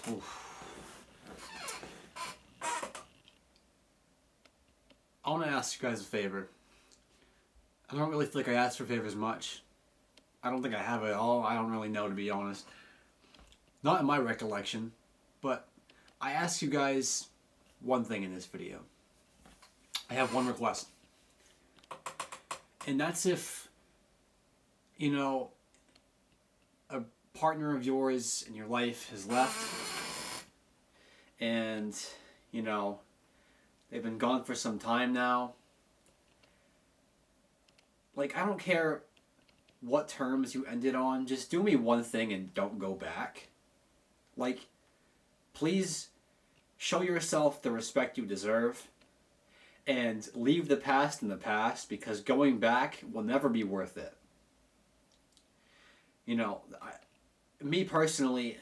Oof. I want to ask you guys a favor. I don't really feel like I ask for favors much. I don't think I have at all. I don't really know, to be honest. Not in my recollection, but I ask you guys one thing in this video. I have one request. And that's if, a partner of yours in your life has left and, they've been gone for some time now. Like, I don't care what terms you ended on, just do me one thing and don't go back. Like, please show yourself the respect you deserve and leave the past in the past, because going back will never be worth it. Me personally,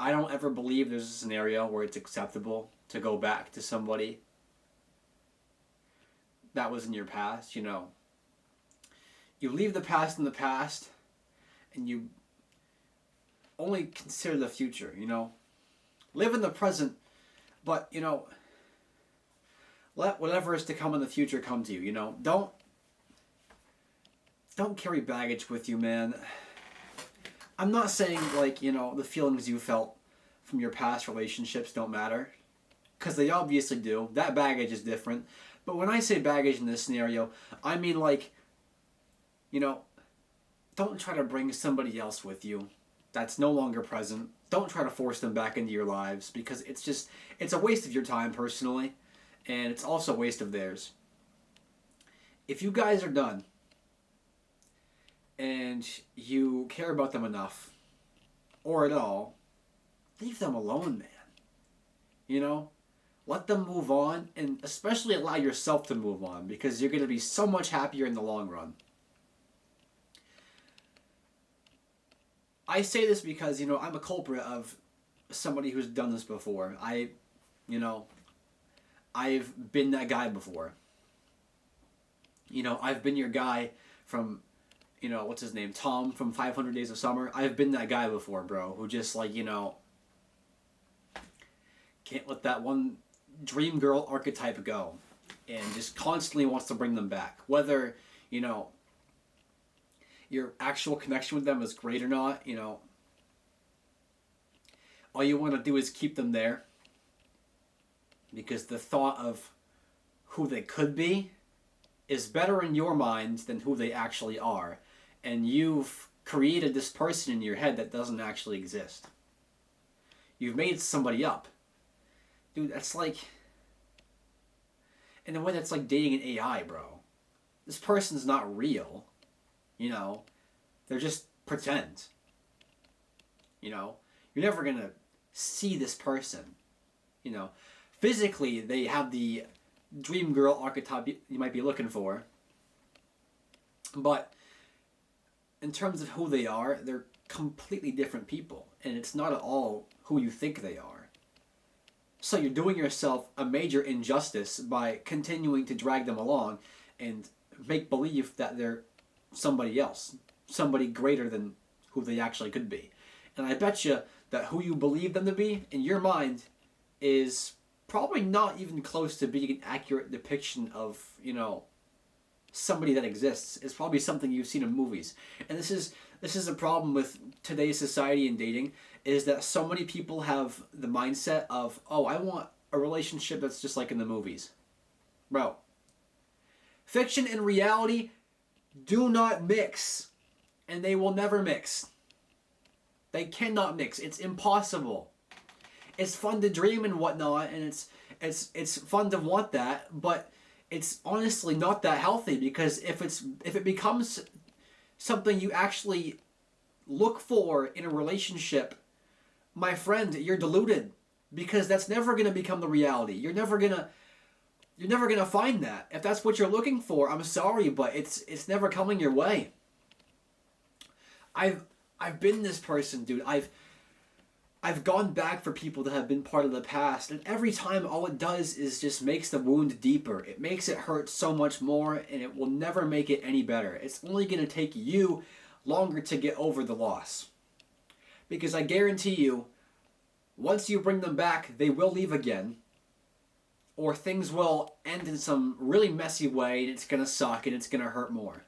I don't ever believe there's a scenario where it's acceptable to go back to somebody that was in your past. You leave the past in the past and you only consider the future. Live in the present, but let whatever is to come in the future come to you. Don't carry baggage with you, man. I'm not saying the feelings you felt from your past relationships don't matter, because they obviously do. That baggage is different. But when I say baggage in this scenario, I mean don't try to bring somebody else with you that's no longer present. Don't try to force them back into your lives, because it's a waste of your time personally, and it's also a waste of theirs. If you guys are done and you care about them enough, or at all, leave them alone, man. Let them move on, and especially allow yourself to move on, because you're going to be so much happier in the long run. I say this because, I'm a culprit of somebody who's done this before. I've been that guy before. I've been your guy from, what's his name? Tom from 500 Days of Summer. I've been that guy before, bro, who just, can't let that one dream girl archetype go and just constantly wants to bring them back. Whether, your actual connection with them is great or not, all you want to do is keep them there, because the thought of who they could be is better in your mind than who they actually are, and you've created this person in your head that doesn't actually exist. You've made somebody up. Dude, that's like, in a way, that's like dating an AI, bro. This person's not real. They're just pretend. You're never going to see this person. Physically, they have the dream girl archetype you might be looking for. But in terms of who they are, they're completely different people. And it's not at all who you think they are. So you're doing yourself a major injustice by continuing to drag them along and make believe that they're somebody else, somebody greater than who they actually could be. And I bet you that who you believe them to be, in your mind, is probably not even close to being an accurate depiction of, somebody that exists. It's probably something you've seen in movies. And this is a problem with today's society and dating, is that so many people have the mindset of, oh, I want a relationship that's just like in the movies. Bro, fiction and reality do not mix, and they will never mix. They cannot mix. It's impossible. It's fun to dream and whatnot, and it's fun to want that, but it's honestly not that healthy, because if it becomes something you actually look for in a relationship, my friend, you're deluded, because that's never going to become the reality. You're never gonna find that. If that's what you're looking for, I'm sorry, but it's never coming your way. I've been this person, dude. I've gone back for people that have been part of the past, and every time all it does is just makes the wound deeper. It makes it hurt so much more, and it will never make it any better. It's only going to take you longer to get over the loss. Because I guarantee you, once you bring them back, they will leave again, or things will end in some really messy way and it's gonna suck and it's gonna hurt more.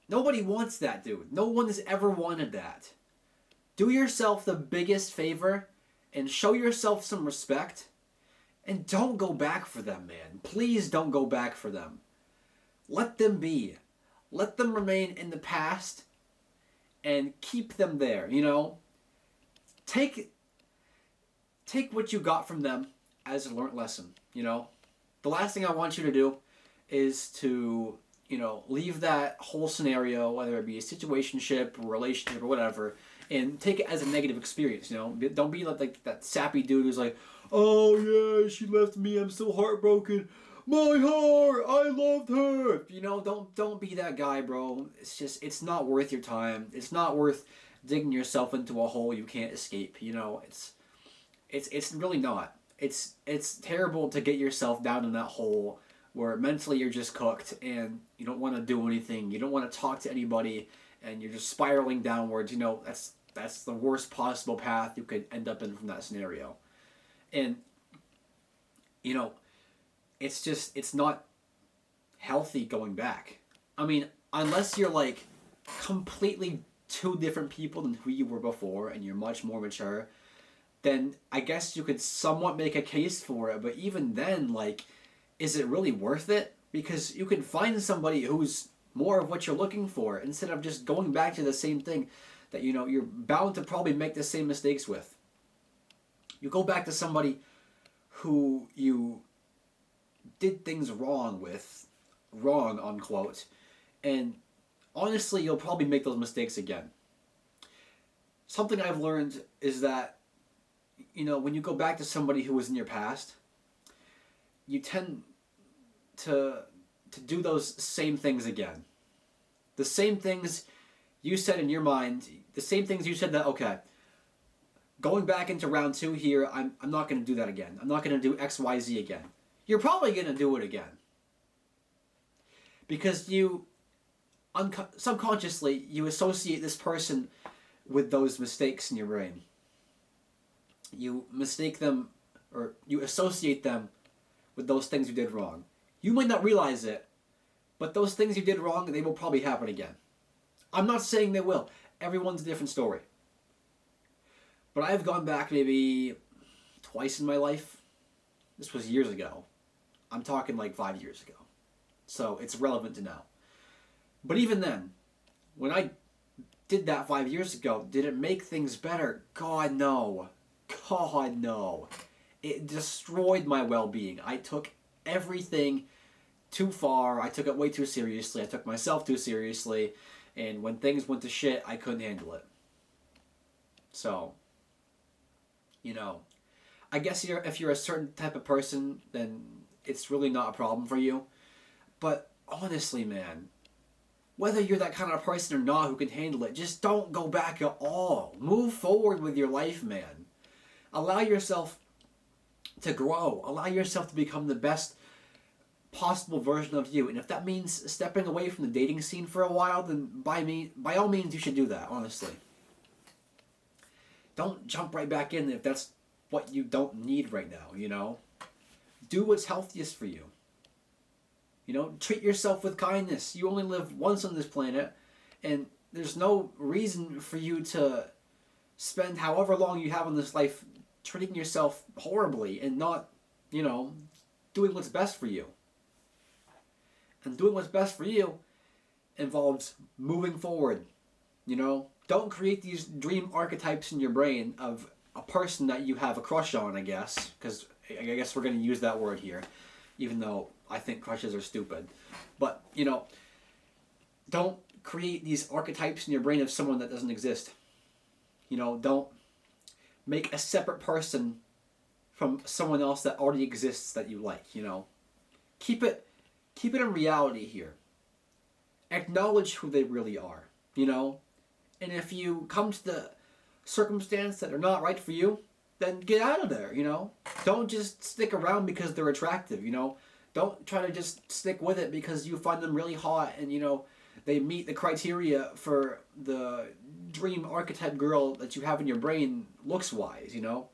Nobody wants that, dude. No one has ever wanted that. Do yourself the biggest favor and show yourself some respect, and don't go back for them, man. Please don't go back for them. Let them be. Let them remain in the past and keep them there, you know? Take what you got from them as a learned lesson, you know? The last thing I want you to do is to, you know, leave that whole scenario, whether it be a situationship or relationship or whatever, and take it as a negative experience, you know? Don't be like that sappy dude who's like, oh yeah, she left me, I'm so heartbroken. My heart, I loved her. You know, don't be that guy, bro. It's not worth your time. It's not worth digging yourself into a hole you can't escape. You know, it's really not. It's terrible to get yourself down in that hole where mentally you're just cooked and you don't want to do anything. You don't want to talk to anybody, and you're just spiraling downwards. You know, that's the worst possible path you could end up in from that scenario. And you know, it's not healthy going back. I mean, unless you're like completely two different people than who you were before and you're much more mature, then I guess you could somewhat make a case for it. But even then, like, is it really worth it? Because you can find somebody who's more of what you're looking for instead of just going back to the same thing that, you know, you're bound to probably make the same mistakes with. You go back to somebody who you did things wrong with, wrong unquote, and honestly you'll probably make those mistakes again. Something I've learned is that, you know, when you go back to somebody who was in your past, you tend to do those same things again. The same things you said in your mind, the same things you said that, okay, going back into round 2 here, I'm not going to do that again. I'm not going to do XYZ again. You're probably going to do it again. Because you, subconsciously, you associate this person with those mistakes in your brain. You mistake them, or you associate them with those things you did wrong. You might not realize it, but those things you did wrong, they will probably happen again. I'm not saying they will. Everyone's a different story. But I've gone back maybe twice in my life. This was years ago. I'm talking like 5 years ago. So it's relevant to now. But even then, when I did that 5 years ago, did it make things better? God, no. God, no. It destroyed my well-being. I took everything too far. I took it way too seriously. I took myself too seriously. And when things went to shit, I couldn't handle it. So, you know, I guess if you're a certain type of person, then it's really not a problem for you. But honestly, man, whether you're that kind of person or not who can handle it, just don't go back at all. Move forward with your life, man. Allow yourself to grow. Allow yourself to become the best possible version of you. And if that means stepping away from the dating scene for a while, then by all means you should do that, honestly. Don't jump right back in if that's what you don't need right now, you know? Do what's healthiest for you. You know, treat yourself with kindness. You only live once on this planet, and there's no reason for you to spend however long you have on this life treating yourself horribly and not, you know, doing what's best for you. And doing what's best for you involves moving forward, you know? Don't create these dream archetypes in your brain of a person that you have a crush on, I guess, because I guess we're going to use that word here, even though I think crushes are stupid. But, you know, don't create these archetypes in your brain of someone that doesn't exist. You know, don't make a separate person from someone else that already exists that you like, you know. Keep it in reality here. Acknowledge who they really are, you know. And if you come to the circumstance that are not right for you, then get out of there, you know. Don't just stick around because they're attractive, you know. Don't try to just stick with it because you find them really hot and, you know, they meet the criteria for the dream archetype girl that you have in your brain looks wise, you know?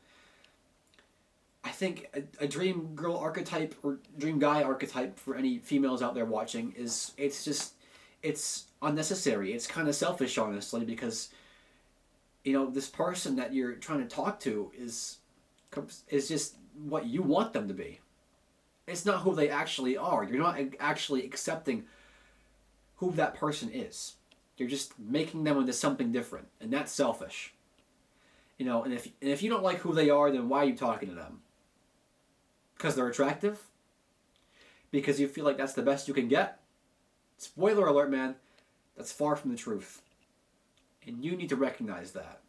I think a dream girl archetype or dream guy archetype for any females out there watching is it's unnecessary. It's kind of selfish, honestly, because this person that you're trying to talk to is just what you want them to be. It's not who they actually are. You're not actually accepting who that person is. You're just making them into something different, and that's selfish. And if you don't like who they are, then why are you talking to them? Because they're attractive? Because you feel like that's the best you can get? Spoiler alert, man. That's far from the truth. And you need to recognize that.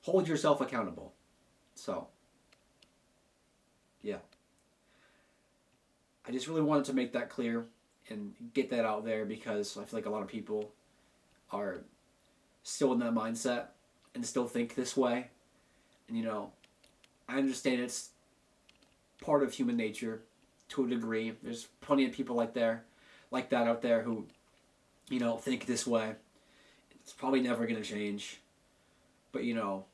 Hold yourself accountable. So, yeah. I just really wanted to make that clear and get that out there because I feel like a lot of people are still in that mindset and still think this way. And I understand it's part of human nature to a degree. There's plenty of people like that out there who, think this way. It's probably never gonna change. But to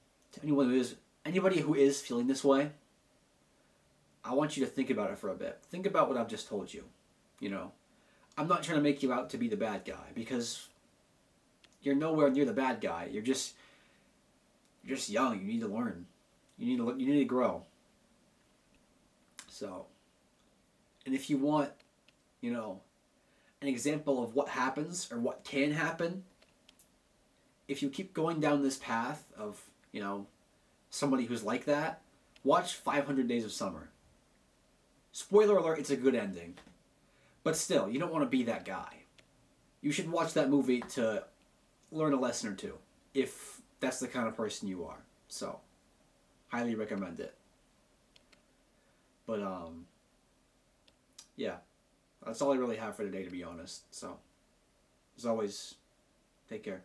anybody who is feeling this way, I want you to think about it for a bit. Think about what I've just told you. I'm not trying to make you out to be the bad guy because you're nowhere near the bad guy. You're just young. You need to learn. You need to grow. So, and if you want, an example of what happens or what can happen, if you keep going down this path of, somebody who's like that, watch 500 Days of Summer. Spoiler alert, it's a good ending. But still, you don't want to be that guy. You should watch that movie to learn a lesson or two, if that's the kind of person you are. So, highly recommend it. But, yeah. That's all I really have for today, to be honest. So, as always, take care.